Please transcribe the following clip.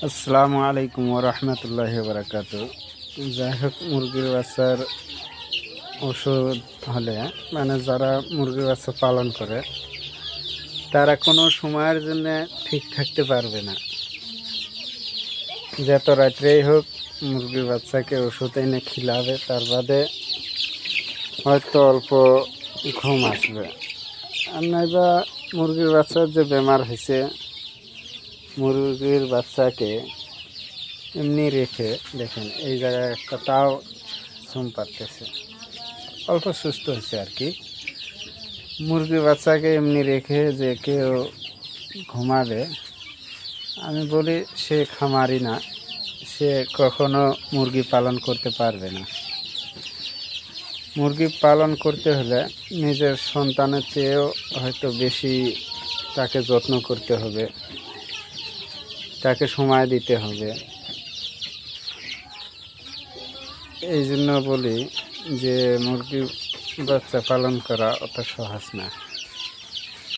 আসসালামু আলাইকুম ওয়া রাহমাতুল্লাহি ওয়া বারাকাতুহু। যাই হোক, মুরগির বাচ্চার ওষুধ হলে মানে যারা মুরগির বাচ্চা পালন করে তারা কোনো সময়ের জন্য ঠিক থাকতে পারবে না। যত রাত্রেই হোক মুরগির বাচ্চাকে ওষুধ এনে খিলাবে, তার বাদে হয়তো অল্প ঘুম আসবে। আর নাইবা মুরগির বাচ্চার যে বেমার হয়েছে, মুরগির বাচ্চাকে এমনি রেখে দেখেন এই জায়গায় একটা তাও ঘুম পাড়তেছে, অল্প সুস্থ হয়েছে আর কি। মুরগির বাচ্চাকে এমনি রেখে যে কেউ ঘুমাবে, আমি বলি সে খামারি না, সে কখনো মুরগি পালন করতে পারবে না। মুরগি পালন করতে হলে নিজের সন্তানের চেয়েও হয়তো বেশি তাকে যত্ন করতে হবে, তাকে সময় দিতে হবে। এই জন্য বলি যে মুরগি বাচ্চা পালন করা অত সহজ না।